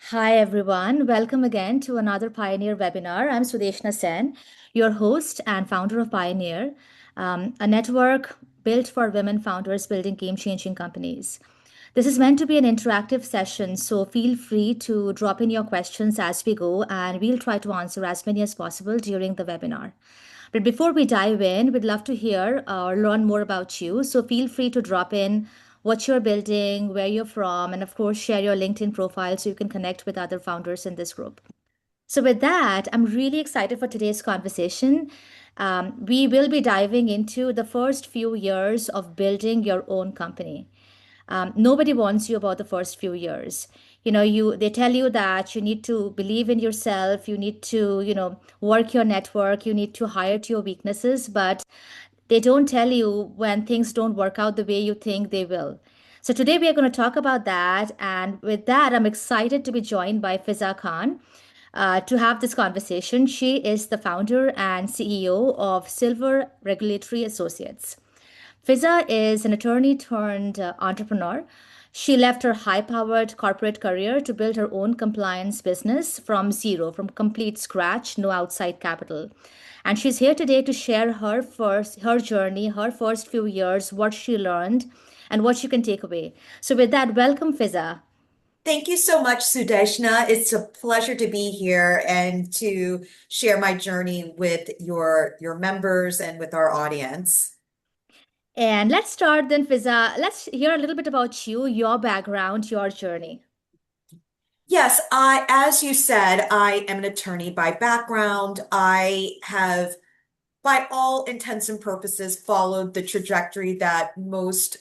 Hi, everyone. Welcome again to another Pioneer webinar. I'm Sudeshna Sen, your host and founder of Pioneer, a network built for women founders building game changing companies. This is meant to be an interactive session, so feel free to drop in your questions as we go, and we'll try to answer as many as possible during the webinar. But before we dive in, we'd love to hear or learn more about you. So feel free to drop in what you're building, where you're from, and of course, share your LinkedIn profile so you can connect with other founders in this group. So, with that, I'm really excited for today's conversation. We will be diving into the first few years of building your own company. Nobody wants you about the first few years. They tell you that you need to believe in yourself, you need to, work your network, you need to hire to your weaknesses, but they don't tell you when things don't work out the way you think they will. So today we are going to talk about that. And with that, I'm excited to be joined by Fiza Khan to have this conversation. She is the founder and CEO of Silver Regulatory Associates. Fiza is an attorney turned entrepreneur. She left her high powered corporate career to build her own compliance business from zero, from complete scratch, no outside capital. And she's here today to share her journey, her first few years, what she learned, and what you can take away. So, with that, welcome, Fiza. Thank you so much, Sudeshna. It's a pleasure to be here and to share my journey with your members and with our audience. And let's start then, Fiza. Let's hear a little bit about you, your background, your journey. Yes, as you said, I am an attorney by background. I have, by all intents and purposes, followed the trajectory that most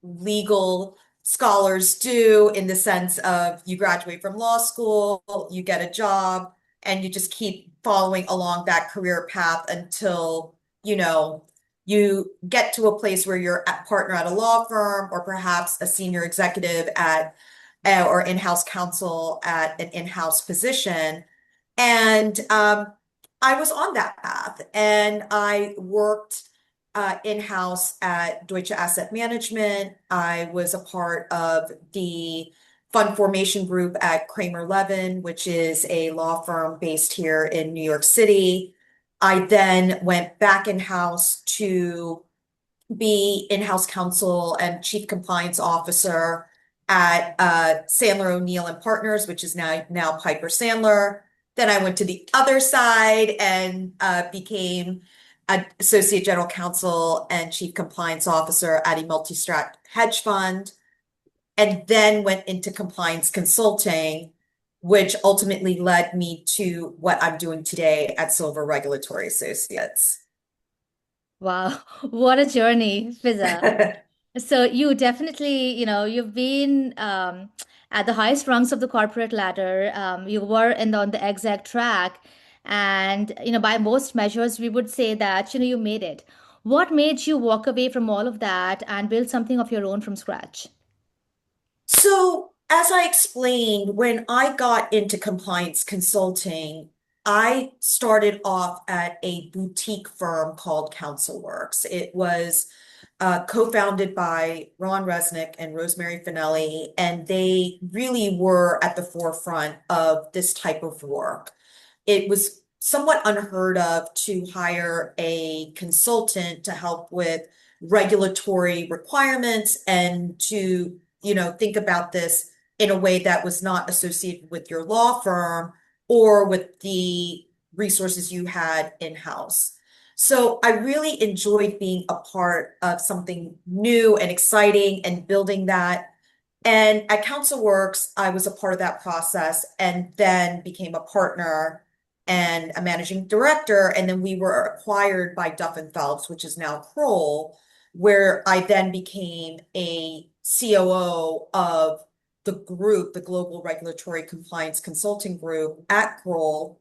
legal scholars do in the sense of you graduate from law school, you get a job, and you just keep following along that career path until, you know, you get to a place where you're a partner at a law firm or perhaps a senior executive at or in-house counsel at an in-house position. And I was on that path and I worked in-house at Deutsche Asset Management. I was a part of the fund formation group at Kramer Levin, which is a law firm based here in New York City. I then went back in-house to be in-house counsel and chief compliance officer at Sandler O'Neill and Partners, which is now Piper Sandler. Then I went to the other side and became an associate general counsel and chief compliance officer at a multi-strat hedge fund, and then went into compliance consulting, which ultimately led me to what I'm doing today at Silver Regulatory Associates. Wow, what a journey, Fiza. So you definitely, you've been at the highest rungs of the corporate ladder. You were on the exec track, and by most measures, we would say that you made it. What made you walk away from all of that and build something of your own from scratch? So, as I explained, when I got into compliance consulting, I started off at a boutique firm called CounselWorks. It was co-founded by Ron Resnick and Rosemary Finelli, and they really were at the forefront of this type of work. It was somewhat unheard of to hire a consultant to help with regulatory requirements and to, think about this in a way that was not associated with your law firm or with the resources you had in-house. So I really enjoyed being a part of something new and exciting and building that. And at CounselWorks, I was a part of that process and then became a partner and a managing director. And then we were acquired by Duff and Phelps, which is now Kroll, where I then became a COO of the group, the Global Regulatory Compliance Consulting Group at Kroll,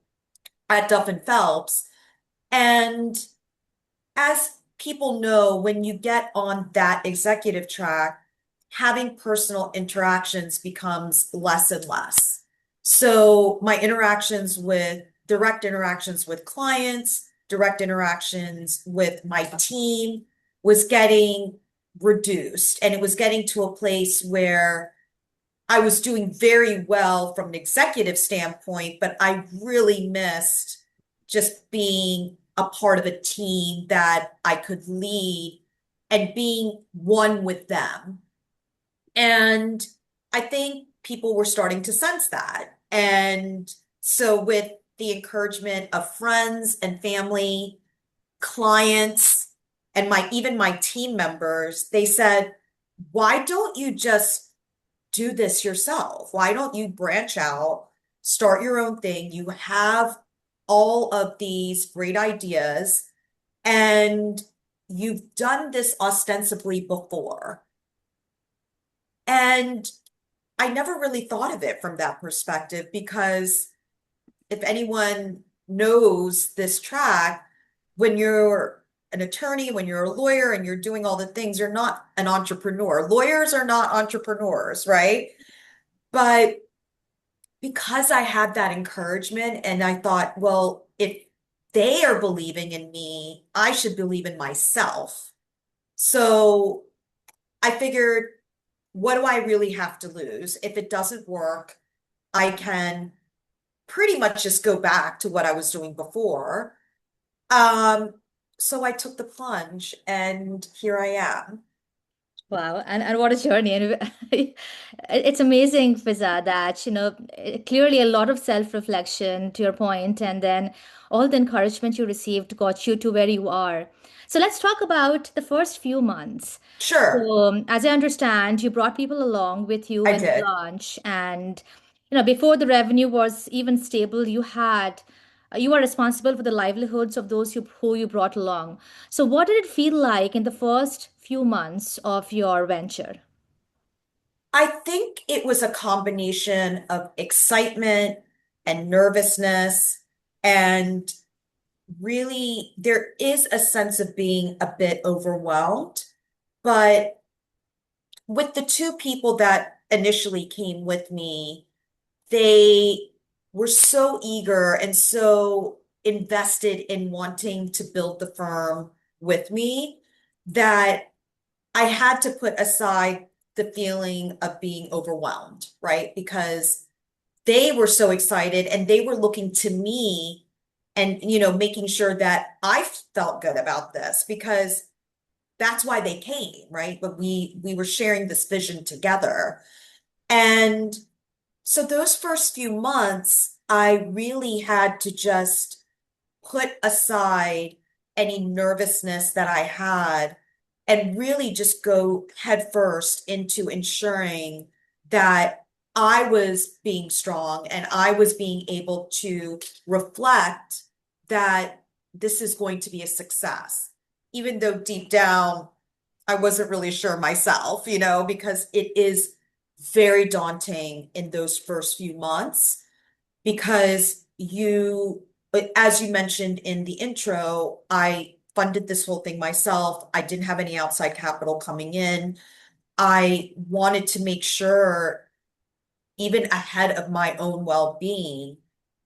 at Duff and Phelps. And as people know, when you get on that executive track, having personal interactions becomes less and less. So my direct interactions with clients, direct interactions with my team was getting reduced. And it was getting to a place where I was doing very well from an executive standpoint, but I really missed just being a part of a team that I could lead and being one with them. And I think people were starting to sense that. And so, with the encouragement of friends and family, clients, and my even my team members, they said, why don't you just do this yourself? Why don't you branch out, start your own thing? You have all of these great ideas, and you've done this ostensibly before. And I never really thought of it from that perspective because if anyone knows this track, when you're an attorney, when you're a lawyer and you're doing all the things, you're not an entrepreneur. Lawyers are not entrepreneurs, right? But because I had that encouragement and I thought, well, if they are believing in me, I should believe in myself. So I figured, what do I really have to lose? If it doesn't work, I can pretty much just go back to what I was doing before. Um, so I took the plunge and here I am. Wow, and what a journey. And it's amazing, Fiza, that, clearly a lot of self-reflection to your point, and then all the encouragement you received got you to where you are. So let's talk about the first few months. Sure, So, as I understand, you brought people along with you I in the did. launch, and before the revenue was even stable, you were responsible for the livelihoods of those who you brought along. So, what did it feel like in the first few months of your venture? I think it was a combination of excitement and nervousness, and really there is a sense of being a bit overwhelmed. But with the two people that initially came with me, they were so eager and so invested in wanting to build the firm with me that I had to put aside the feeling of being overwhelmed, right? Because they were so excited and they were looking to me and, making sure that I felt good about this because that's why they came, right? But we were sharing this vision together. And so those first few months, I really had to just put aside any nervousness that I had and really just go headfirst into ensuring that I was being strong and I was being able to reflect that this is going to be a success. Even though deep down, I wasn't really sure myself, because it is very daunting in those first few months because as you mentioned in the intro, I funded this whole thing myself. I didn't have any outside capital coming in. I wanted to make sure, even ahead of my own well-being,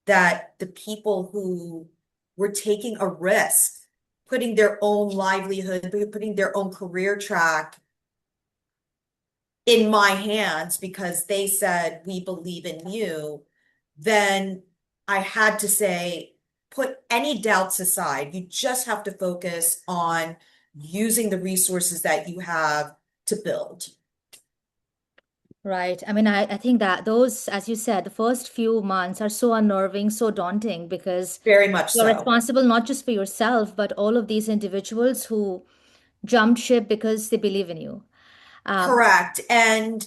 that the people who were taking a risk, putting their own livelihood, putting their own career track in my hands because they said, we believe in you, then I had to say, put any doubts aside. You just have to focus on using the resources that you have to build. Right. I mean, I think that those, as you said, the first few months are so unnerving, so daunting because Very much you're so. responsible not just for yourself, but all of these individuals who jumped ship because they believe in you. Um, Correct. And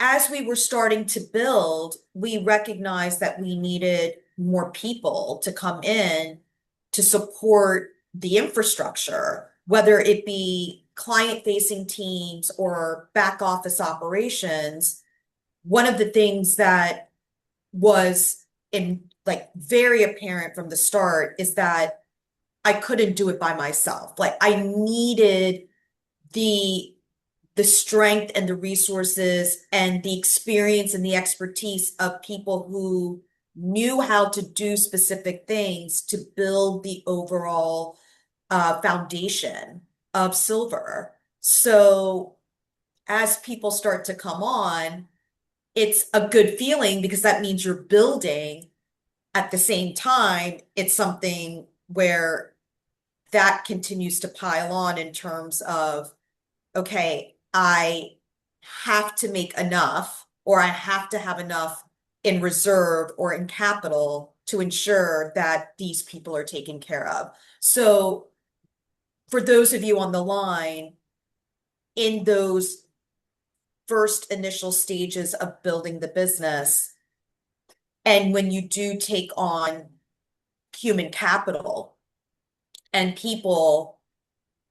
as we were starting to build, we recognized that we needed more people to come in to support the infrastructure, whether it be client-facing teams or back office operations. One of the things that was in like very apparent from the start is that I couldn't do it by myself. Like I needed the the strength and the resources and the experience and the expertise of people who knew how to do specific things to build the overall foundation of silver. So as people start to come on, it's a good feeling because that means you're building. At the same time, it's something where that continues to pile on in terms of, okay, I have to make enough, or I have to have enough in reserve or in capital to ensure that these people are taken care of. So, for those of you on the line, in those first initial stages of building the business, and when you do take on human capital and people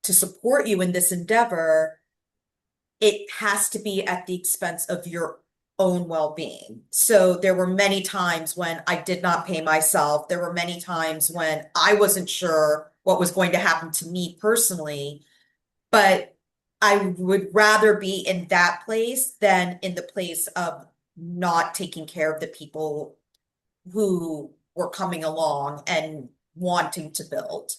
to support you in this endeavor, it has to be at the expense of your own well-being. So there were many times when I did not pay myself. There were many times when I wasn't sure what was going to happen to me personally, but I would rather be in that place than in the place of not taking care of the people who were coming along and wanting to build.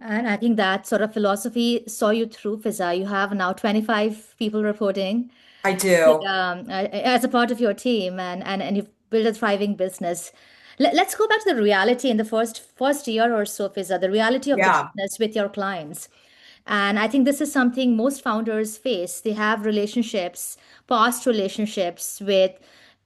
And I think that sort of philosophy saw you through, Fiza. You have now 25 people reporting I do. as a part of your team, and you've built a thriving business. Let's go back to the reality in the first year or so, Fiza, the reality of the Yeah. business with your clients. And I think this is something most founders face. They have relationships, past relationships with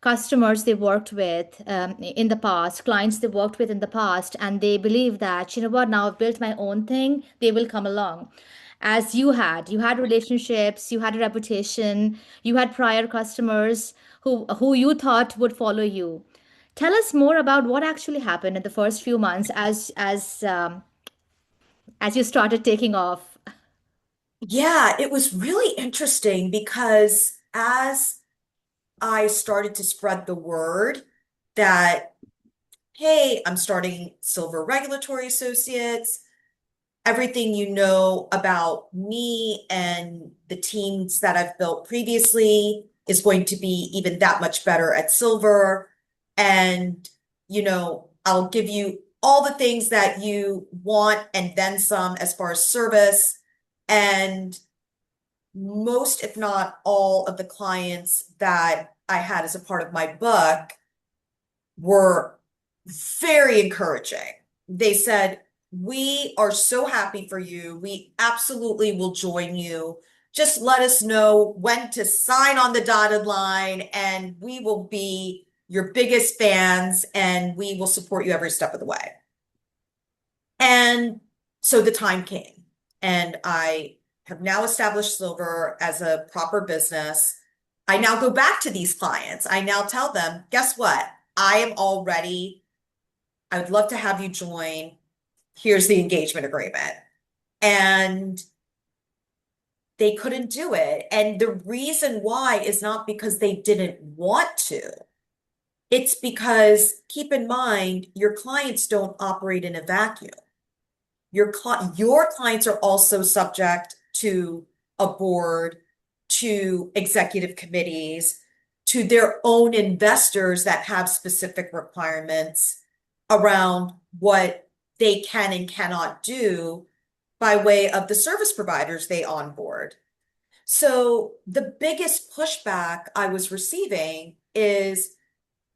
customers they worked with in the past, clients they worked with in the past, and they believe that, you know what, now I've built my own thing, they will come along. As you had relationships, you had a reputation, you had prior customers who you thought would follow you. Tell us more about what actually happened in the first few months as you started taking off. Yeah, it was really interesting because as I started to spread the word that, hey, I'm starting Silver Regulatory Associates, everything you know about me and the teams that I've built previously is going to be even that much better at Silver. And, I'll give you all the things that you want and then some as far as service. And most, if not all, of the clients that I had as a part of my book were very encouraging. They said, we are so happy for you. We absolutely will join you. Just let us know when to sign on the dotted line, and we will be your biggest fans and we will support you every step of the way. And so the time came, and I have now established Silver as a proper business. I now go back to these clients. I now tell them, guess what? I am all ready. I would love to have you join. Here's the engagement agreement. And they couldn't do it. And the reason why is not because they didn't want to. It's because, keep in mind, your clients don't operate in a vacuum. Your clients are also subject to a board, to executive committees, to their own investors that have specific requirements around what they can and cannot do by way of the service providers they onboard. So the biggest pushback I was receiving is,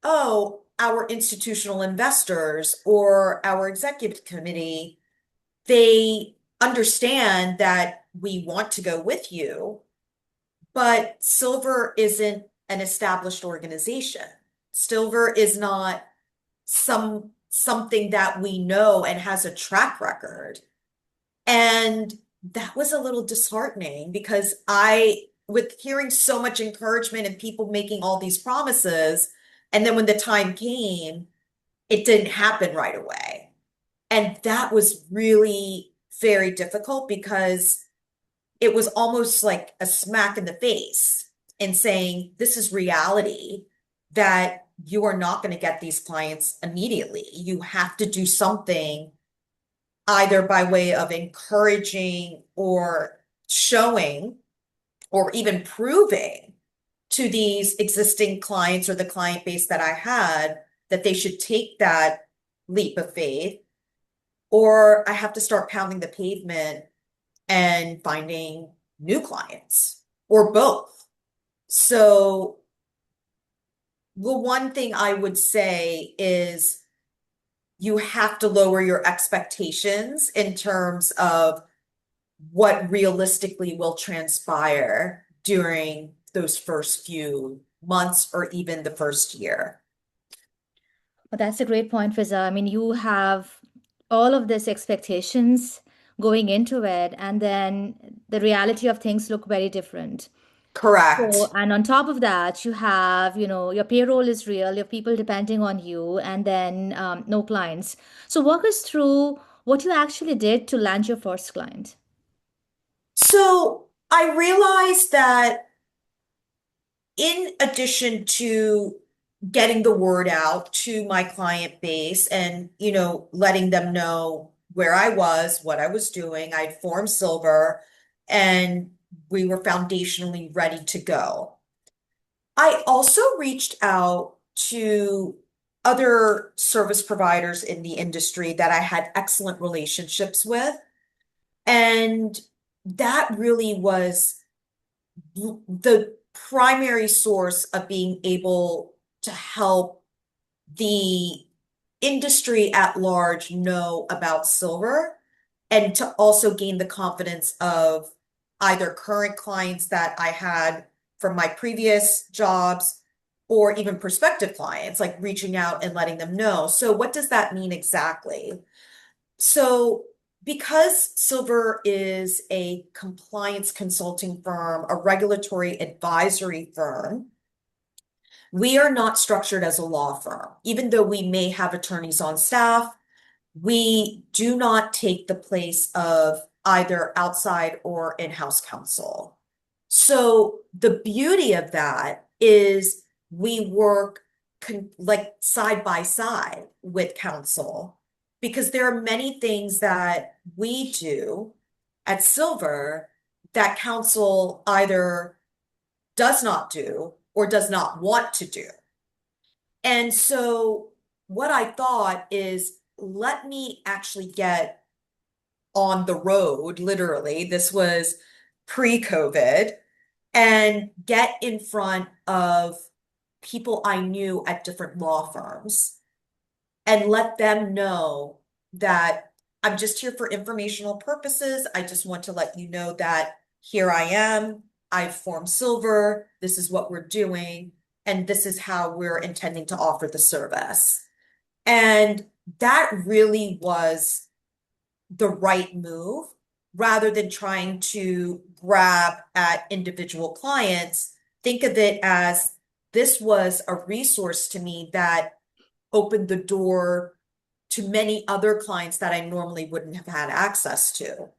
oh, our institutional investors or our executive committee, they understand that we want to go with you, but Silver isn't an established organization. Silver is not something that we know and has a track record. And that was a little disheartening because with hearing so much encouragement and people making all these promises, and then when the time came, it didn't happen right away. And that was really very difficult because it was almost like a smack in the face in saying, this is reality, that you are not going to get these clients immediately. You have to do something either by way of encouraging or showing or even proving to these existing clients or the client base that I had that they should take that leap of faith, or I have to start pounding the pavement and finding new clients, or both. So the one thing I would say is you have to lower your expectations in terms of what realistically will transpire during those first few months or even the first year. Well, that's a great point, Fiza. I mean, you have all of these expectations going into it, and then the reality of things look very different. So, Correct. and on top of that, you have, your payroll is real, your people depending on you, and then no clients. So, walk us through what you actually did to land your first client. So I realized that in addition to getting the word out to my client base and, letting them know where I was, what I was doing, I'd formed Silver and we were foundationally ready to go. I also reached out to other service providers in the industry that I had excellent relationships with. And that really was the primary source of being able to help the industry at large know about silver and to also gain the confidence of either current clients that I had from my previous jobs or even prospective clients, like reaching out and letting them know. So, what does that mean exactly? So, because Silver is a compliance consulting firm, a regulatory advisory firm, we are not structured as a law firm. Even though we may have attorneys on staff, we do not take the place of either outside or in-house counsel. So the beauty of that is we work like side by side with counsel because there are many things that we do at Silver that counsel either does not do or does not want to do. And so what I thought is let me actually get on the road, literally. This was pre-COVID, and get in front of people I knew at different law firms and let them know that I'm just here for informational purposes. I just want to let you know that here I am. I've formed Silver. This is what we're doing. And this is how we're intending to offer the service. And that really was the right move rather than trying to grab at individual clients. Think of it as this was a resource to me that opened the door to many other clients that I normally wouldn't have had access to.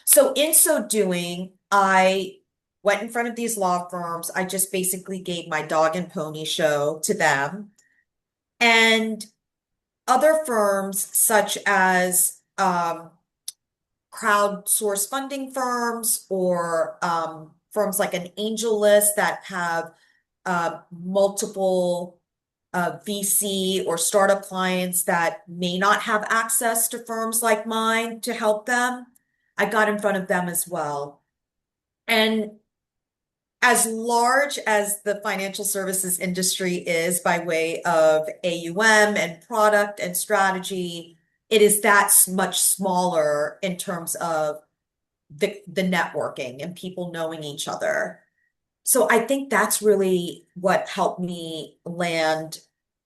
So in so doing, I went in front of these law firms. I just basically gave my dog and pony show to them. And other firms such as crowdsource funding firms or firms like an Angel List that have multiple VC or startup clients that may not have access to firms like mine to help them. I got in front of them as well. And as large as the financial services industry is by way of AUM and product and strategy, it is that much smaller in terms of the networking and people knowing each other. So I think that's really what helped me land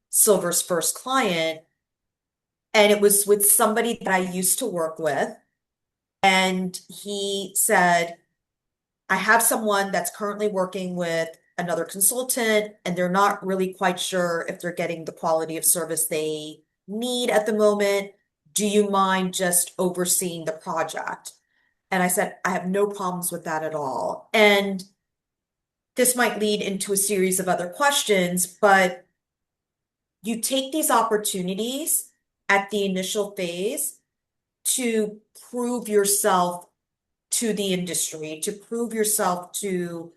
Silver's first client. And it was with somebody that I used to work with. And he said, I have someone that's currently working with another consultant, and they're not really quite sure if they're getting the quality of service they need at the moment. Do you mind just overseeing the project? And I said, I have no problems with that at all. And this might lead into a series of other questions, but you take these opportunities at the initial phase to prove yourself to the industry, to prove yourself to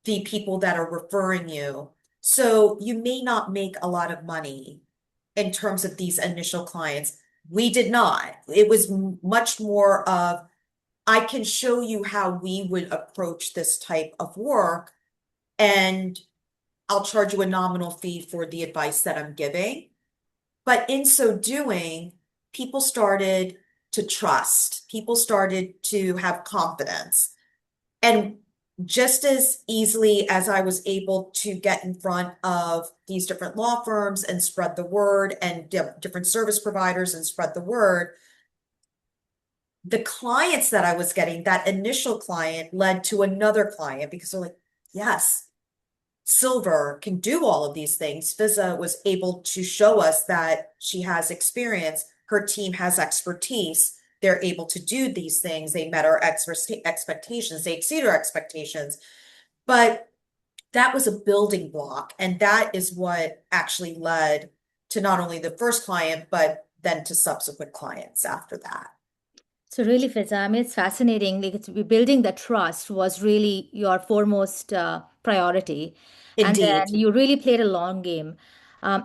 the people that are referring you. So you may not make a lot of money in terms of these initial clients. We did not. It was much more of, I can show you how we would approach this type of work. And I'll charge you a nominal fee for the advice that I'm giving. But in so doing, people started to trust, people started to have confidence. And just as easily as I was able to get in front of these different law firms and spread the word and different service providers and spread the word, the clients that I was getting, that initial client led to another client because they're like, yes, Silver can do all of these things. Fizza was able to show us that she has experience. Her team has expertise. They're able to do these things. They met our expectations. They exceed our expectations. But that was a building block. And that is what actually led to not only the first client, but then to subsequent clients after that. So really, Fiza, I mean, it's fascinating. Like it's building the trust was really your foremost priority, and Indeed. then you really played a long game.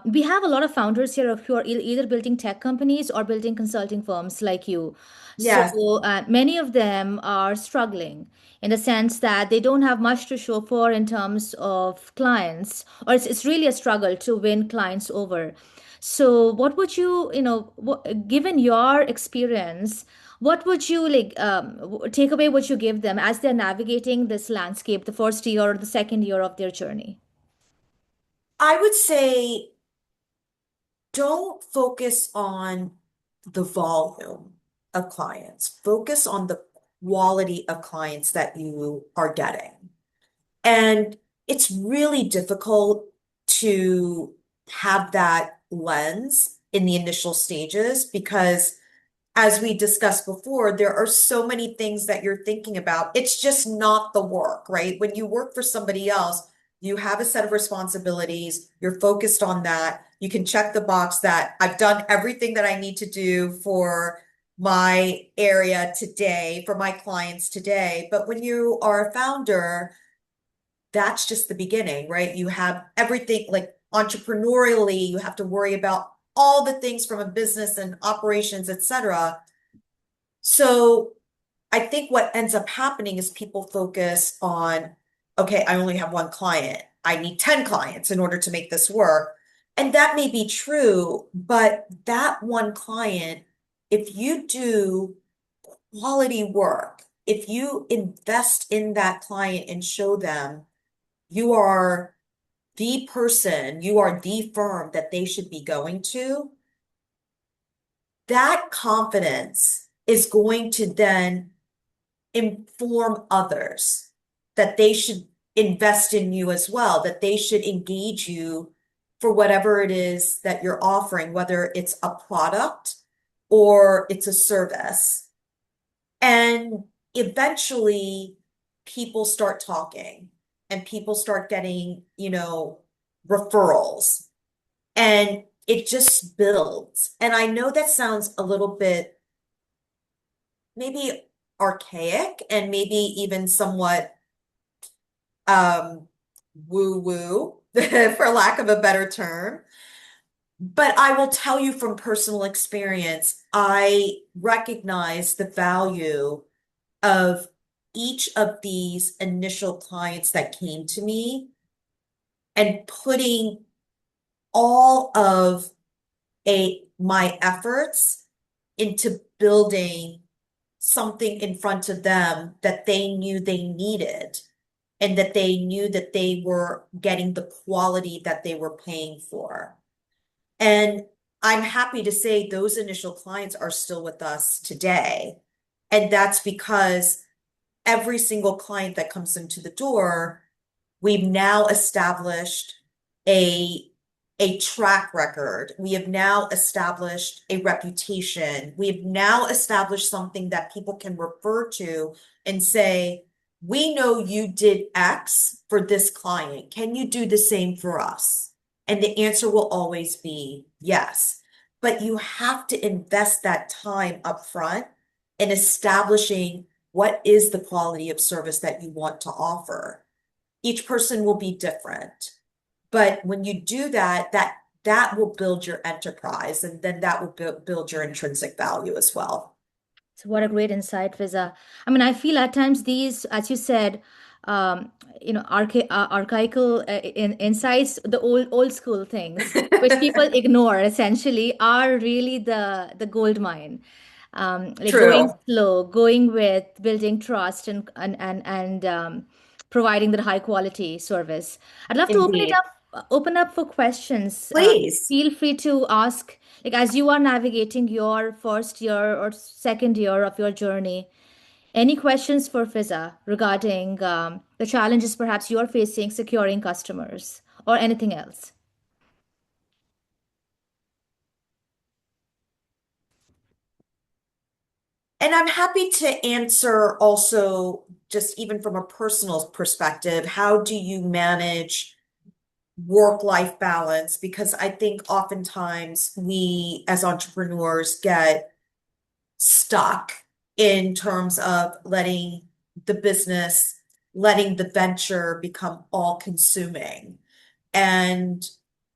We have a lot of founders here who are either building tech companies or building consulting firms like you. So Yes. many of them are struggling in the sense that they don't have much to show for in terms of clients, or it's really a struggle to win clients over. So, what would you, given your experience, what would you like take away what you give them as they're navigating this landscape, the first year or the second year of their journey? I would say don't focus on the volume of clients. Focus on the quality of clients that you are getting. And it's really difficult to have that lens in the initial stages because as we discussed before, there are so many things that you're thinking about. It's just not the work, right? When you work for somebody else, you have a set of responsibilities, you're focused on that. You can check the box that I've done everything that I need to do for my area today, for my clients today. But when you are a founder, that's just the beginning, right? You have everything like entrepreneurially, you have to worry about all the things from a business and operations, et cetera. So I think what ends up happening is people focus on, okay, I only have one client. I need 10 clients in order to make this work. And that may be true, but that one client, if you do quality work, if you invest in that client and show them you are the person, you are the firm that they should be going to, that confidence is going to then inform others that they should invest in you as well, that they should engage you for whatever it is that you're offering, whether it's a product or it's a service. And eventually people start talking and people start getting, referrals and it just builds. And I know that sounds a little bit maybe archaic and maybe even somewhat um woo woo for lack of a better term. But I will tell you from personal experience, I recognize the value of each of these initial clients that came to me and putting all of a my efforts into building something in front of them that they knew they needed and that they knew that they were getting the quality that they were paying for. And I'm happy to say those initial clients are still with us today. And that's because every single client that comes into the door, we've now established a a track record. We have now established a reputation. We've now established something that people can refer to and say, we know you did X for this client. Can you do the same for us? And the answer will always be yes. But you have to invest that time up front in establishing what is the quality of service that you want to offer. Each person will be different. But when you do that, that will build your enterprise and then that will build your intrinsic value as well. So what a great insight, Fiza. I mean, I feel at times these, as you said, um, archaical insights, the old school things, which people ignore essentially, are really the gold mine. Like going True. slow, going with building trust, and providing that high quality service. I'd love to Indeed. open up for questions. Please. Feel free to ask, like as you are navigating your first year or second year of your journey, any questions for Fiza regarding the challenges perhaps you're facing securing customers or anything else? And I'm happy to answer also, just even from a personal perspective, how do you manage work-life balance? Because I think oftentimes we as entrepreneurs get stuck in terms of letting the venture become all-consuming. And,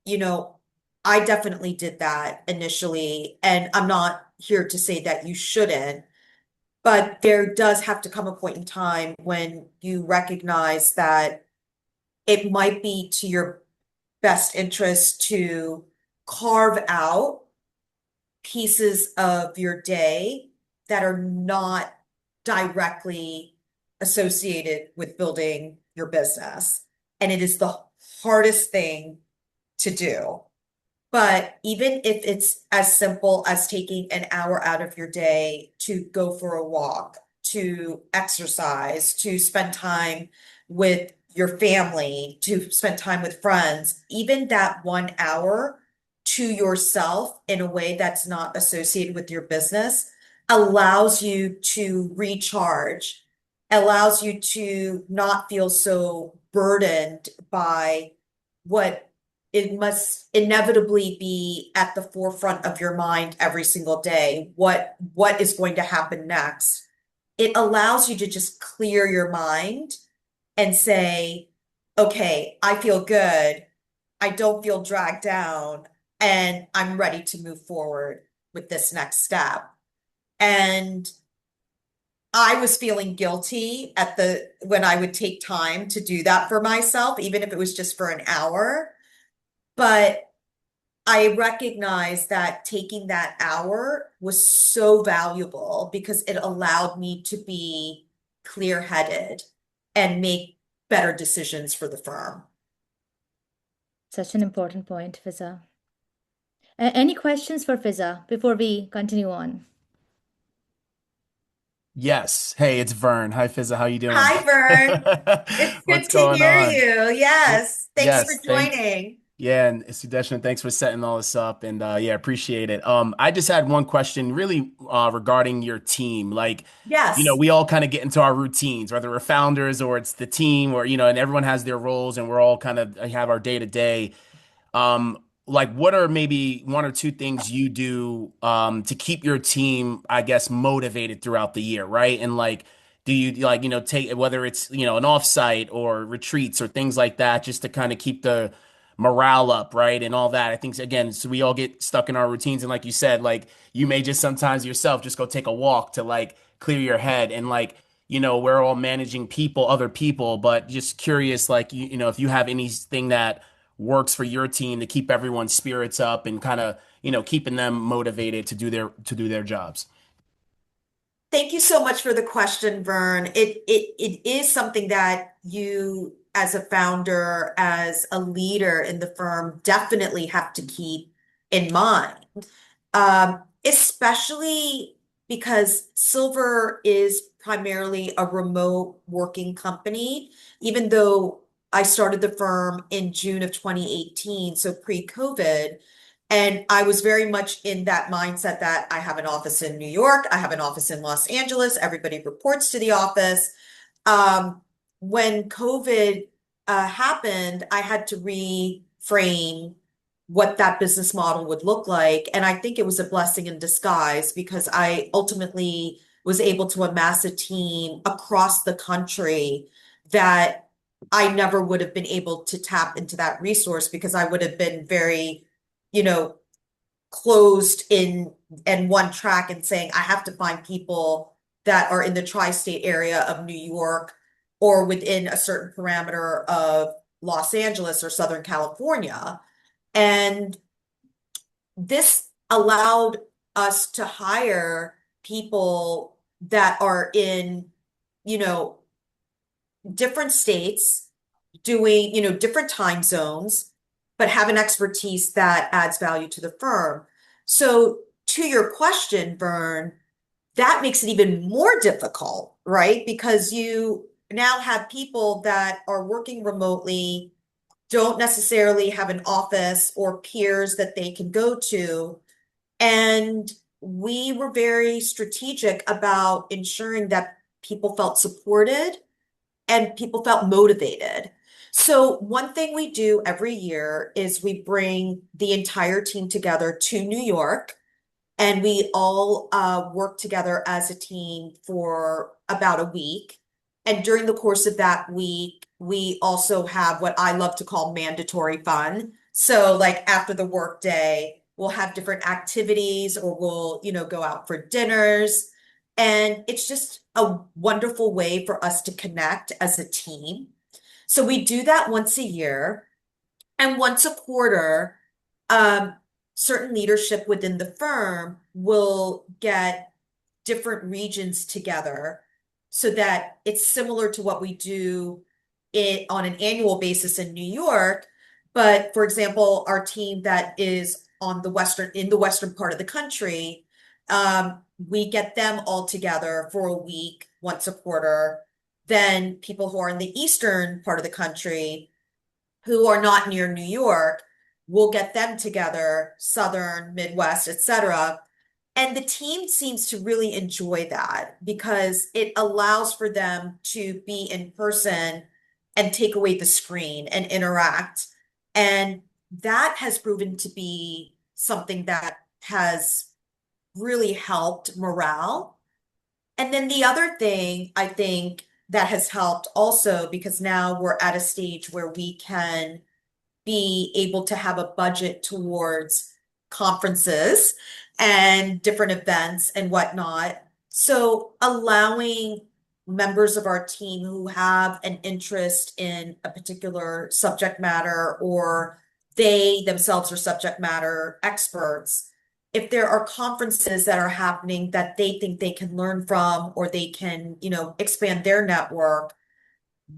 you know, I definitely did that initially, and I'm not here to say that you shouldn't. But there does have to come a point in time when you recognize that it might be to your best interest to carve out pieces of your day that are not directly associated with building your business. And it is the hardest thing to do. But even if it's as simple as taking an hour out of your day to go for a walk, to exercise, to spend time with your family, to spend time with friends, even that 1 hour to yourself in a way that's not associated with your business allows you to recharge, allows you to not feel so burdened by what it must inevitably be at the forefront of your mind every single day. What is going to happen next? It allows you to just clear your mind and say, okay, I feel good. I don't feel dragged down, and I'm ready to move forward with this next step. And I was feeling guilty at the when I would take time to do that for myself, even if it was just for an hour. But I recognized that taking that hour was so valuable because it allowed me to be clear-headed and make better decisions for the firm. Such an important point, Fiza. Any questions for Fiza before we continue on? Yes. Hey, it's Vern. Hi, Fizza. How you doing? Hi, Vern. It's good What's to going hear on? you. Yeah. Yes. Thanks for Yes. joining. Yeah, and Sudeshna, thanks for setting all this up, and yeah, appreciate it. I just had one question, really, regarding your team. Like, Yes. we all kind of get into our routines, whether we're founders or it's the team, or and everyone has their roles, and we're all kind of have our day to day. Like what are maybe one or two things you do to keep your team, I guess, motivated throughout the year, right? And like, do you like, take whether it's, an offsite or retreats or things like that, just to kind of keep the morale up, right? And all that. I think again, so we all get stuck in our routines. And like you said, like you may just sometimes yourself just go take a walk to like clear your head and like we're all managing people, other people, but just curious, like, if you have anything that works for your team to keep everyone's spirits up and kind of, keeping them motivated to do their jobs. Thank you so much for the question, Vern. It is something that you, as a founder, as a leader in the firm, definitely have to keep in mind. Especially because Silver is primarily a remote working company, even though I started the firm in June of 2018, so pre-COVID. And I was very much in that mindset that I have an office in New York, I have an office in Los Angeles, everybody reports to the office. Um, when COVID happened, I had to reframe what that business model would look like. And I think it was a blessing in disguise because I ultimately was able to amass a team across the country that I never would have been able to tap into that resource because I would have been very, you know, closed in and one track and saying, I have to find people that are in the tri-state area of New York or within a certain parameter of Los Angeles or Southern California. And this allowed us to hire people that are in, you know, different states, doing, different time zones, but have an expertise that adds value to the firm. So to your question, Vern, that makes it even more difficult, right? Because you now have people that are working remotely, don't necessarily have an office or peers that they can go to. And we were very strategic about ensuring that people felt supported and people felt motivated. So one thing we do every year is we bring the entire team together to New York, and we all work together as a team for about a week. And during the course of that week, we also have what I love to call mandatory fun. So like after the work day, we'll have different activities, or we'll, go out for dinners. And it's just a wonderful way for us to connect as a team. So we do that once a year. And once a quarter, um, certain leadership within the firm will get different regions together so that it's similar to what we do it on an annual basis in New York. But for example, our team that is on in the western part of the country, we get them all together for a week once a quarter. Then people who are in the eastern part of the country who are not near New York, we'll get them together, Southern, Midwest, etc. And the team seems to really enjoy that because it allows for them to be in person and take away the screen and interact. And that has proven to be something that has really helped morale. And then the other thing I think that has helped also, because now we're at a stage where we can be able to have a budget towards conferences and different events and whatnot. So allowing members of our team who have an interest in a particular subject matter, or they themselves are subject matter experts, if there are conferences that are happening that they think they can learn from, or they can, expand their network,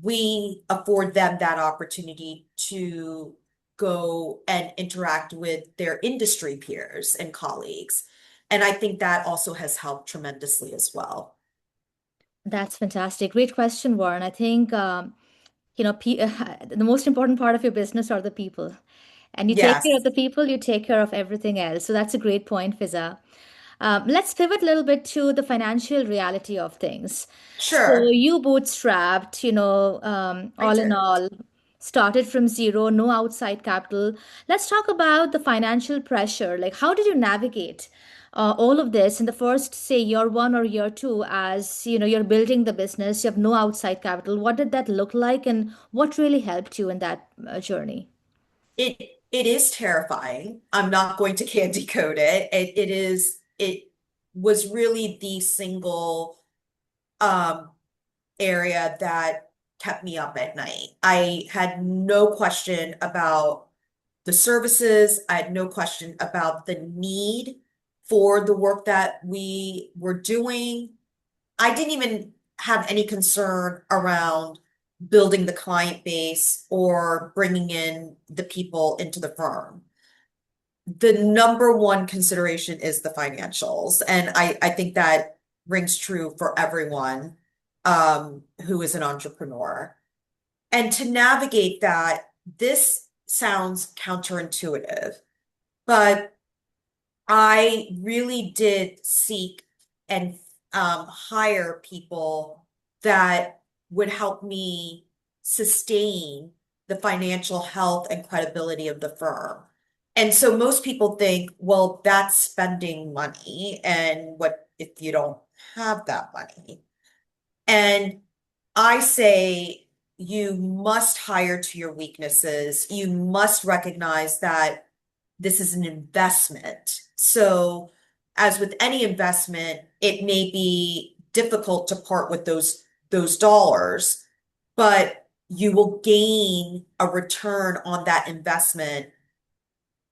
we afford them that opportunity to go and interact with their industry peers and colleagues. And I think that also has helped tremendously as well. That's fantastic. Great question, Warren. I think the most important part of your business are the people. And you take care of Yes, the people, you take care of everything else. So that's a great point, Fiza. Let's pivot a little bit to the financial reality of things. So sure. you bootstrapped, I all in did. all, started from zero, no outside capital. Let's talk about the financial pressure. Like, how did you navigate all of this in the first, say, year one or year two, as you're building the business, you have no outside capital. What did that look like, and what really helped you in that journey? It it is terrifying. I'm not going to candy coat it. It was really the single um area that kept me up at night. I had no question about the services. I had no question about the need for the work that we were doing. I didn't even have any concern around building the client base or bringing in the people into the firm. The number one consideration is the financials. And I think that rings true for everyone who is an entrepreneur. And to navigate that, this sounds counterintuitive, but I really did seek and hire people that would help me sustain the financial health and credibility of the firm. And so most people think, well, that's spending money, and what if you don't have that money? And I say you must hire to your weaknesses. You must recognize that this is an investment. So, as with any investment, it may be difficult to part with those dollars. but you will gain a return on that investment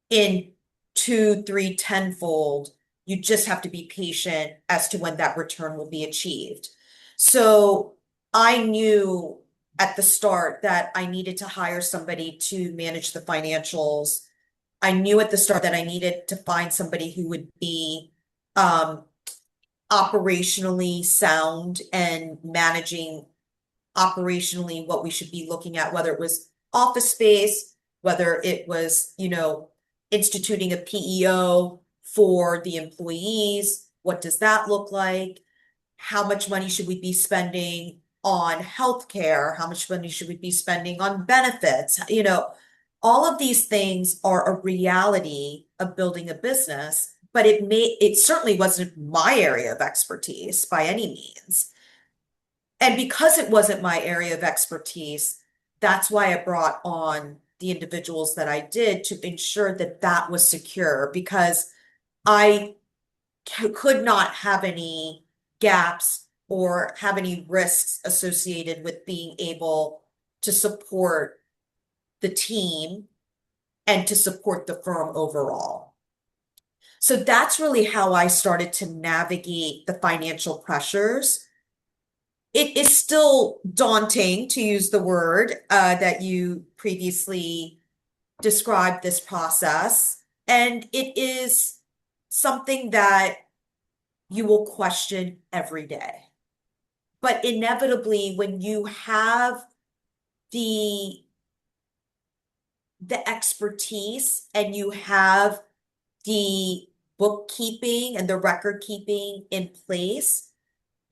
in two, three, tenfold. You just have to be patient as to when that return will be achieved. So I knew at the start that I needed to hire somebody to manage the financials. I knew at the start that I needed to find somebody who would be um, operationally sound and managing operationally what we should be looking at, whether it was office space, whether it was, instituting a PEO for the employees. What does that look like? How much money should we be spending on healthcare? How much money should we be spending on benefits? All of these things are a reality of building a business, but it certainly wasn't my area of expertise by any means. And because it wasn't my area of expertise, that's why I brought on the individuals that I did to ensure that that was secure because I could not have any gaps or have any risks associated with being able to support the team and to support the firm overall. So that's really how I started to navigate the financial pressures. It is still daunting to use the word that you previously described this process, and it is something that you will question every day. But inevitably, when you have the the expertise and you have the bookkeeping and the record keeping in place,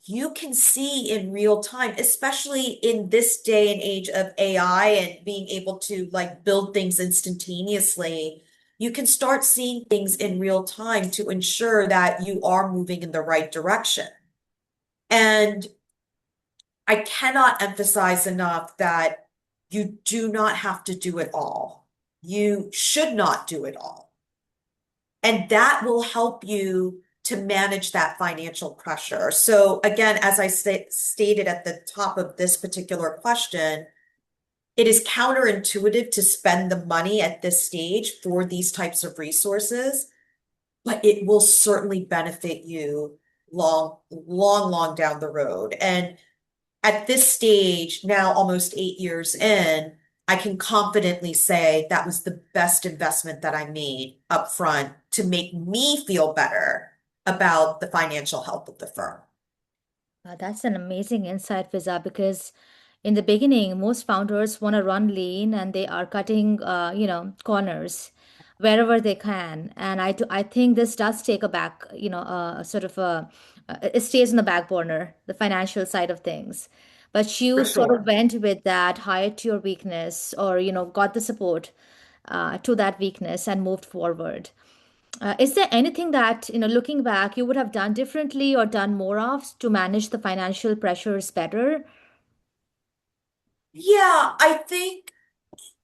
you can see in real time, especially in this day and age of AI and being able to like build things instantaneously, you can start seeing things in real time to ensure that you are moving in the right direction. And I cannot emphasize enough that you do not have to do it all. You should not do it all. And that will help you to manage that financial pressure. So again, as I stated at the top of this particular question, it is counterintuitive to spend the money at this stage for these types of resources, but it will certainly benefit you long, long, long down the road. And at this stage, now almost 8 years in, I can confidently say that was the best investment that I made up front to make me feel better about the financial health of the firm. That's an amazing insight, Fiza, because in the beginning, most founders want to run lean and they are cutting, corners wherever they can. And I think this does take a back, sort of it stays in the back burner, the financial side of things. But For you sort of sure. went with that, hired to your weakness, or, got the support to that weakness and moved forward. Is there anything that, looking back, you would have done differently or done more of to manage the financial pressures better? Yeah, I think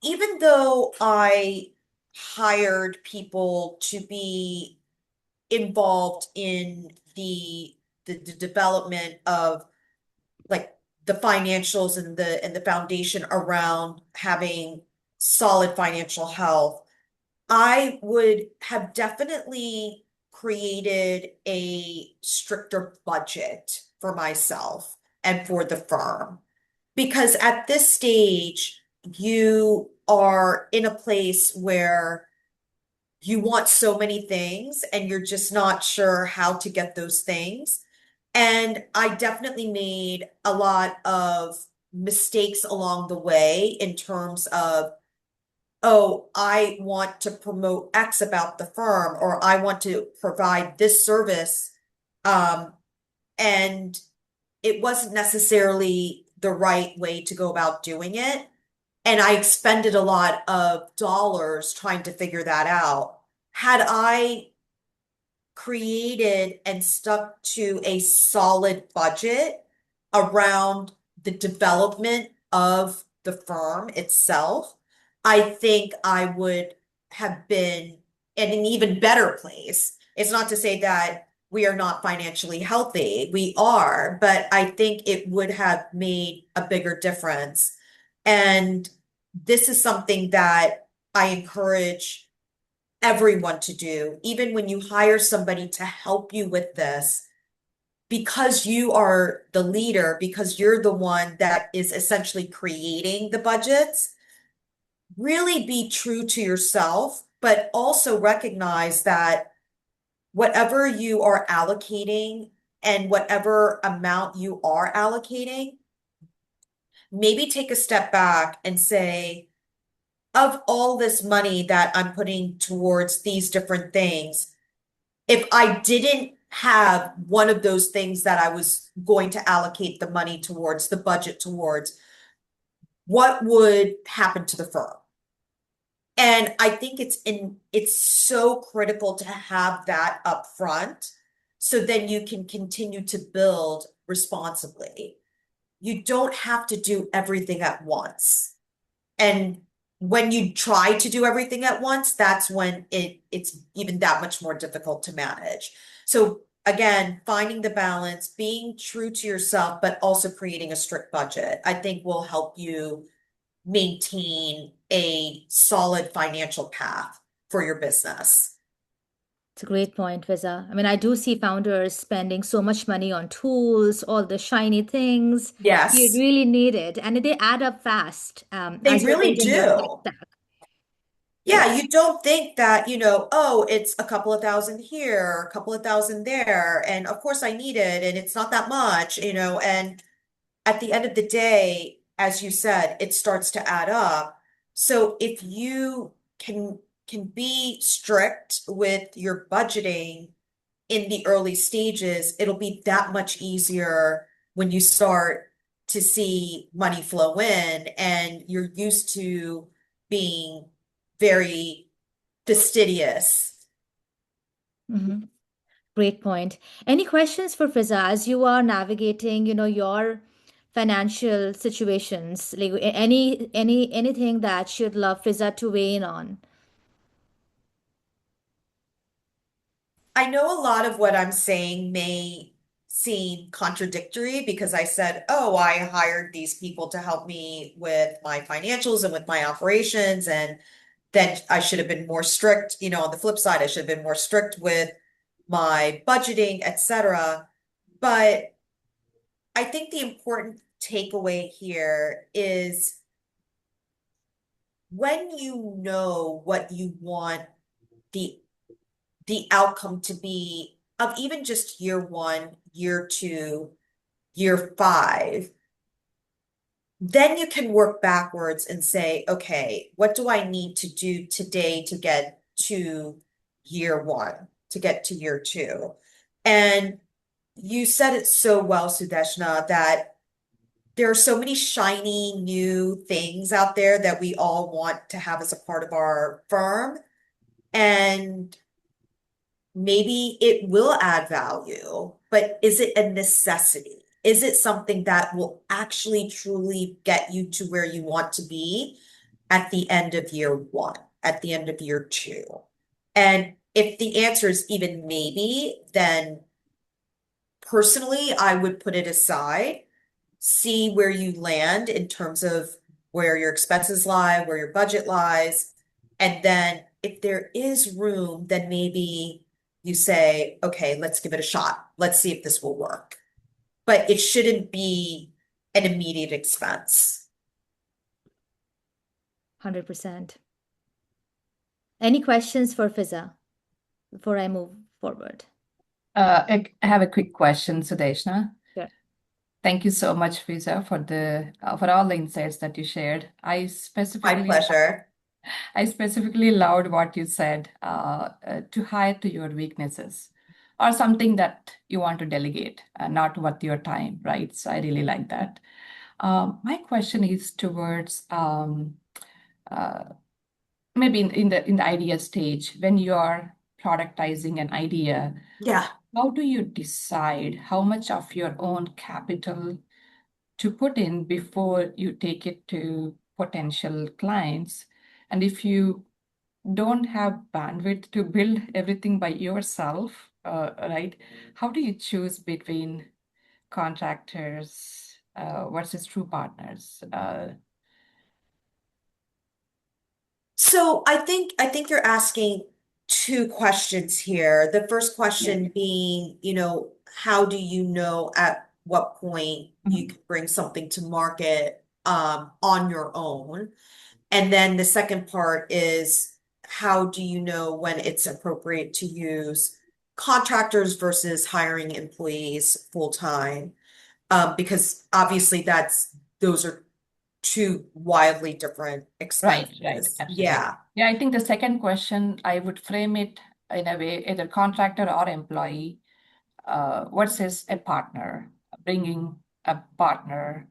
even though I hired people to be involved in the development of like the financials and the foundation around having solid financial health, I would have definitely created a stricter budget for myself and for the firm. Because at this stage, you are in a place where you want so many things and you're just not sure how to get those things. And I definitely made a lot of mistakes along the way in terms of, oh, I want to promote X about the firm, or I want to provide this service. Um, and it wasn't necessarily the right way to go about doing it. And I expended a lot of dollars trying to figure that out. Had I created and stuck to a solid budget around the development of the firm itself, I think I would have been in an even better place. It's not to say that we are not financially healthy. We are, but I think it would have made a bigger difference. And this is something that I encourage everyone to do, even when you hire somebody to help you with this, because you are the leader, because you're the one that is essentially creating the budgets, really be true to yourself, but also recognize that whatever you are allocating and whatever amount you are allocating, maybe take a step back and say, of all this money that I'm putting towards these different things, if I didn't have one of those things that I was going to allocate the money towards, the budget towards, what would happen to the firm? And I think it's so critical to have that up front so then you can continue to build responsibly. You don't have to do everything at once. And when you try to do everything at once, that's when it's even that much more difficult to manage. So again, finding the balance, being true to yourself, but also creating a strict budget, I think will help you maintain a solid financial path for your business. It's a great point, Fiza. I mean, I do see founders spending so much money on tools, all the shiny things. You Yes, really need it, and they add up fast they as you're really building your tech do. stack. Yeah, Yeah. you don't think that, oh, it's a couple of thousand here, a couple of thousand there, and of course I need it, and it's not that much, and at the end of the day, as you said, it starts to add up. So if you can be strict with your budgeting in the early stages, it'll be that much easier when you start to see money flow in and you're used to being very fastidious. Hmm. Great point. Any questions for Fiza as you are navigating, your financial situations? Like anything that you'd love Fiza to weigh in on? I know a lot of what I'm saying may seem contradictory because I said, oh, I hired these people to help me with my financials and with my operations, and then I should have been more strict, on the flip side, I should have been more strict with my budgeting, etc. But I think the important takeaway here is when you know what you want the the outcome to be of even just year one, year two, year five, then you can work backwards and say, okay, what do I need to do today to get to year one, to get to year two? And you said it so well, Sudeshna, that there are so many shiny new things out there that we all want to have as a part of our firm. And maybe it will add value, but is it a necessity? Is it something that will actually truly get you to where you want to be at the end of year one, at the end of year two? And if the answer is even maybe, then personally, I would put it aside, see where you land in terms of where your expenses lie, where your budget lies. And then if there is room, then maybe you say, okay, let's give it a shot. Let's see if this will work. But it shouldn't be an immediate expense. 100%. Any questions for Fiza before I move forward? I have a quick question, Sudeshna. Sure. Thank you so much, Fiza, for all the insights that you shared. My pleasure. I specifically loved what you said, to hire to your weaknesses or something that you want to delegate, not worth your time, right? So I really like that. My question is towards uh, maybe in the idea stage when you are productizing an idea. Yeah. How do you decide how much of your own capital to put in before you take it to potential clients? And if you don't have bandwidth to build everything by yourself, right? How do you choose between contractors versus true partners? So I think you're asking two questions here. The first Yeah. question being, how do you know at what point you Mhm. can bring something to market on your own? And then the second part is, how do you know when it's appropriate to use contractors versus hiring employees full time? Because obviously those are two wildly different Right, right, expenses. absolutely. Yeah. Yeah, I think the second question, I would frame it in a way, either contractor or employee versus a partner, bringing a partner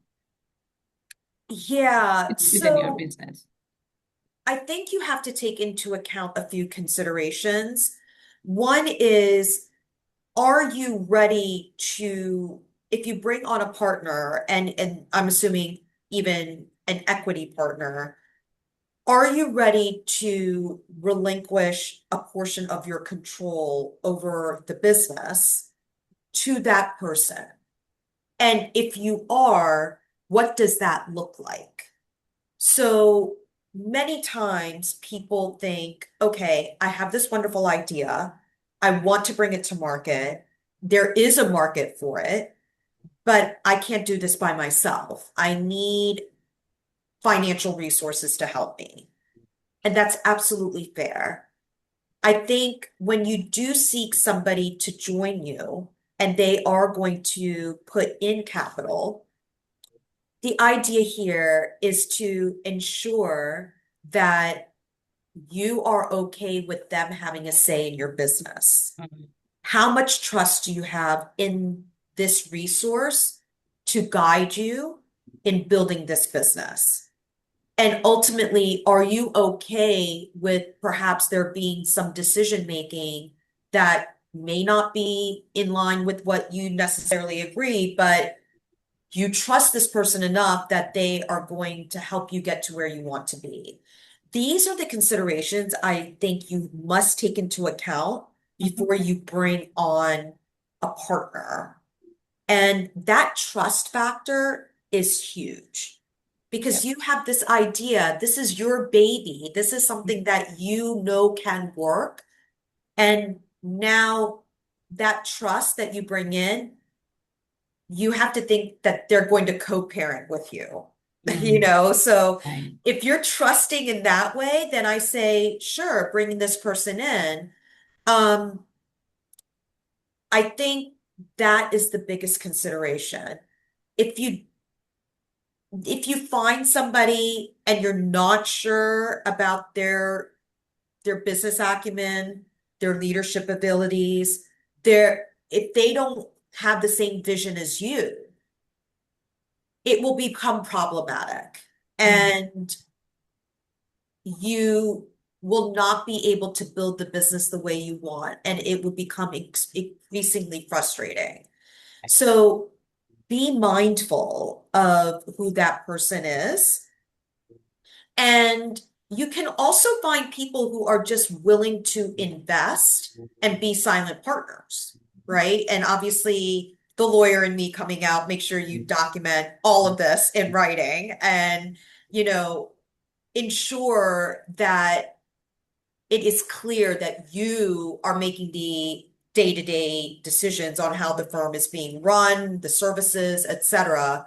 Yeah. within your So business. I think you have to take into account a few considerations. One is, are you ready to, if you bring on a partner, and I'm assuming even an equity partner, are you ready to relinquish a portion of your control over the business to that person? And if you are, what does that look like? So many times people think, okay, I have this wonderful idea. I want to bring it to market. There is a market for it, but I can't do this by myself. I need financial resources to help me. And that's absolutely fair. I think when you do seek somebody to join you and they are going to put in capital, the idea here is to ensure that you are okay with them having a say in your business. Mhm. How much trust do you have in this resource to guide you in building this business? And ultimately, are you okay with perhaps there being some decision making that may not be in line with what you necessarily agree, but you trust this person enough that they are going to help you get to where you want to be? These are the considerations I think you must take into account Mhm. before you bring on a partner. And that trust factor is huge because Yep. you have this idea, this is your baby, this is something that you know can work. And now that trust that you bring in, you have to think that they're going to co-parent with you, Mm. So Right. if you're trusting in that way, then I say, sure, bringing this person in. Um, I think that is the biggest consideration. If you if you find somebody and you're not sure about their business acumen, their leadership abilities, their if they don't have the same vision as you, it will become problematic. Mm. And you will not be able to build the business the way you want, and it will become increasingly frustrating. So be mindful of who that person is. And you can also find people who are just willing to invest and be silent partners, right? And obviously, the lawyer in me coming out, make sure you document all of this in writing and, you know, ensure that it is clear that you are making the day-to-day decisions on how the firm is being run, the services, etc.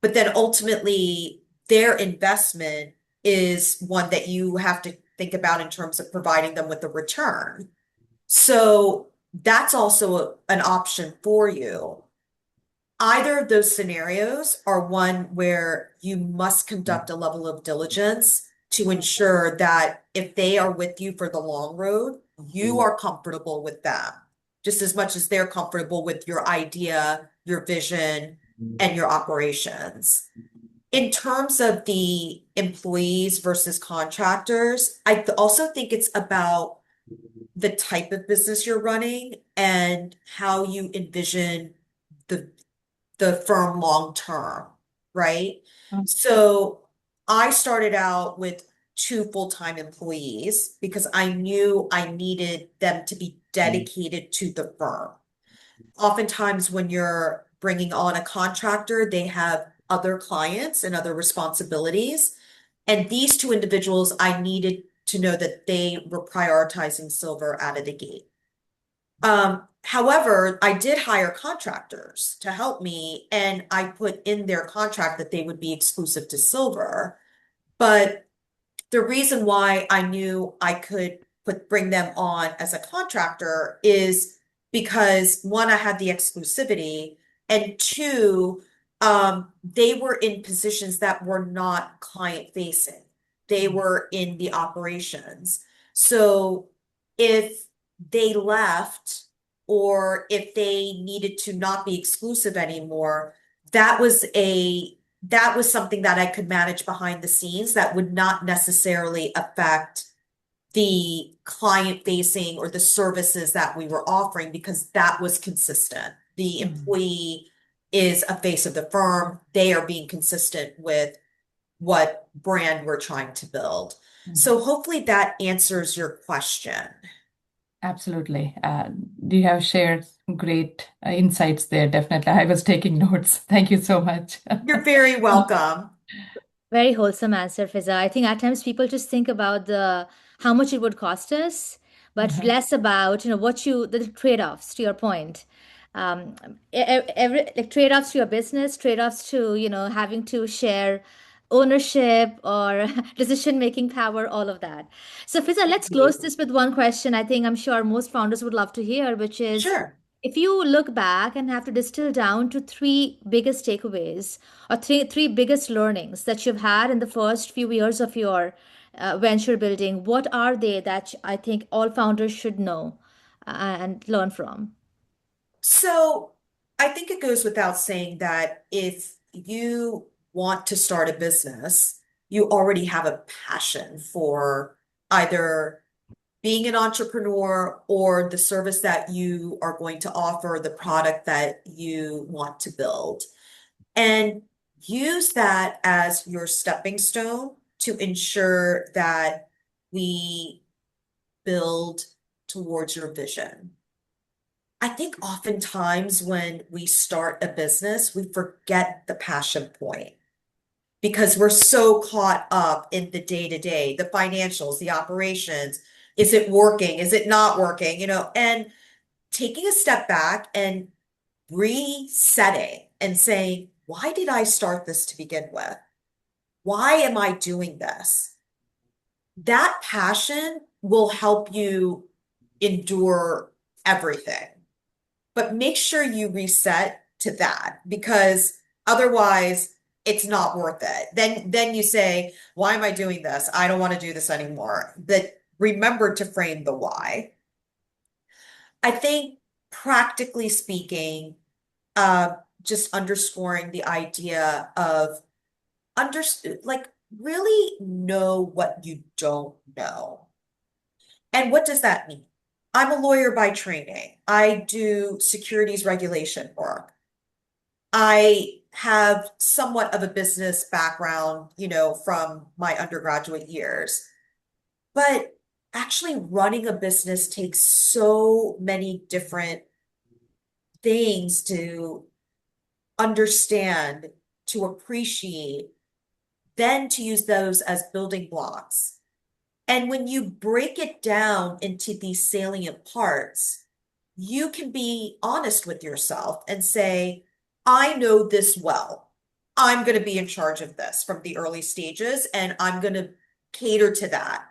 But then ultimately, their investment is one that you have to think about in terms of providing them with a return. So that's also an option for you. Either of those scenarios are one where you must conduct a level of diligence to ensure that if they are with you for the long road, you are comfortable with them just as much as they're comfortable with your idea, your vision, and your operations. In terms of the employees versus contractors, I also think it's about the type of business you're running and how you envision the the firm long term, right? Mm. So I started out with two full-time employees because I knew I needed them to be dedicated to the firm. Oftentimes, when you're bringing on a contractor, they have other clients and other responsibilities. And these two individuals, I needed to know that they were prioritizing silver out of the gate. However, I did hire contractors to help me, and I put in their contract that they would be exclusive to silver. But the reason why I knew I could bring them on as a contractor is because one, I had the exclusivity, and two, they were in positions that were not client facing. They were in the operations. So if they left or if they needed to not be exclusive anymore, that was something that I could manage behind the scenes that would not necessarily affect the client facing or the services that we were offering because that was consistent. The employee is a face of the firm. They are being consistent with what brand we're trying to build. So hopefully that answers your question. Absolutely. You have shared great insights there. Definitely. I was taking notes. Thank you so much. You're very welcome. Very wholesome answer, Fiza. I think at times people just think about the how much it would cost us, but less about the trade-offs. To your point, every like trade-offs to your business, trade-offs to having to share ownership or decision-making power, all of that. So, Fiza, let's close this with one question. I think I'm sure most founders would love to hear, which is, Sure. if you look back and have to distill down to three biggest takeaways or three biggest learnings that you've had in the first few years of your venture building, what are they that I think all founders should know and learn from? So I think it goes without saying that if you want to start a business, you already have a passion for either being an entrepreneur or the service that you are going to offer, the product that you want to build. And use that as your stepping stone to ensure that we build towards your vision. I think oftentimes when we start a business, we forget the passion point because we're so caught up in the day to day, the financials, the operations. Is it working? Is it not working? And taking a step back and resetting and saying, why did I start this to begin with? Why am I doing this? That passion will help you endure everything. But make sure you reset to that because otherwise it's not worth it. Then you say, why am I doing this? I don't want to do this anymore. But remember to frame the why. I think practically speaking, just underscoring the idea of like really know what you don't know. And what does that mean? I'm a lawyer by training. I do securities regulation work. I have somewhat of a business background, from my undergraduate years. But actually running a business takes so many different things to understand, to appreciate, then to use those as building blocks. And when you break it down into these salient parts, you can be honest with yourself and say, I know this well. I'm going to be in charge of this from the early stages, and I'm going to cater to that.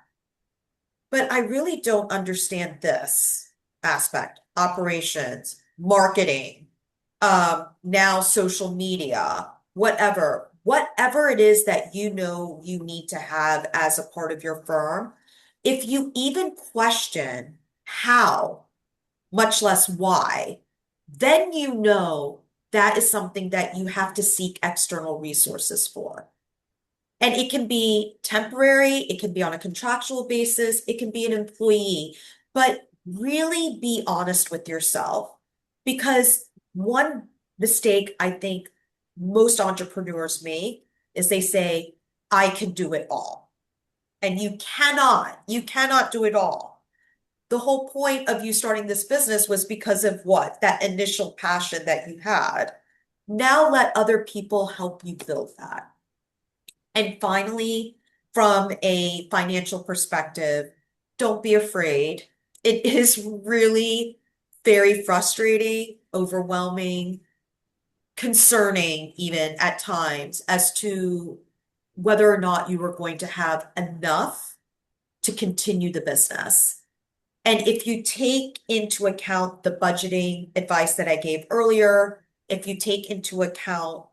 But I really don't understand this aspect, operations, marketing, now social media, whatever it is that you know you need to have as a part of your firm. If you even question how, much less why, then you know that is something that you have to seek external resources for. And it can be temporary, it can be on a contractual basis, it can be an employee, but really be honest with yourself because one mistake I think most entrepreneurs make is they say, I can do it all. and you cannot do it all. The whole point of you starting this business was because of what? That initial passion that you had. Now let other people help you build that. And finally, from a financial perspective, don't be afraid. It is really very frustrating, overwhelming, concerning, even at times, as to whether or not you are going to have enough to continue the business. And if you take into account the budgeting advice that I gave earlier, if you take into account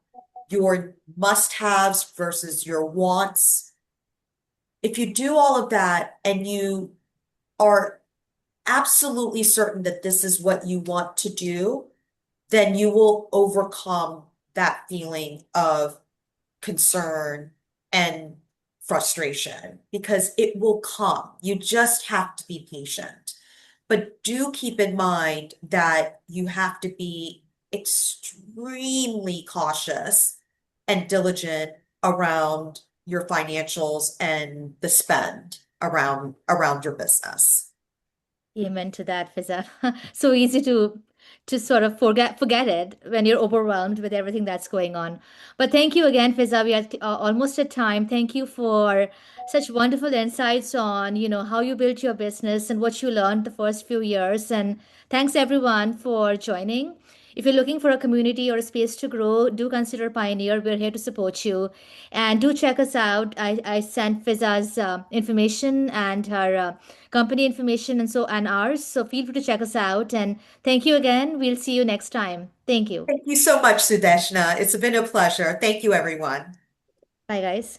your must-haves versus your wants, if you do all of that and you are absolutely certain that this is what you want to do, then you will overcome that feeling of concern and frustration because it will come. You just have to be patient. But do keep in mind that you have to be extremely cautious and diligent around your financials and the spend around your business. Amen to that, Fiza. So easy to sort of forget it when you're overwhelmed with everything that's going on. But thank you again, Fiza. We are almost at time. Thank you for such wonderful insights on, how you built your business and what you learned the first few years. And thanks everyone for joining. If you're looking for a community or a space to grow, do consider Pioneer. We're here to support you. And do check us out. I sent Fiza's information and her company information and ours. So feel free to check us out. And thank you again. We'll see you next time. Thank you. Thank you so much, Sudeshna. It's been a pleasure. Thank you, everyone. Bye, guys.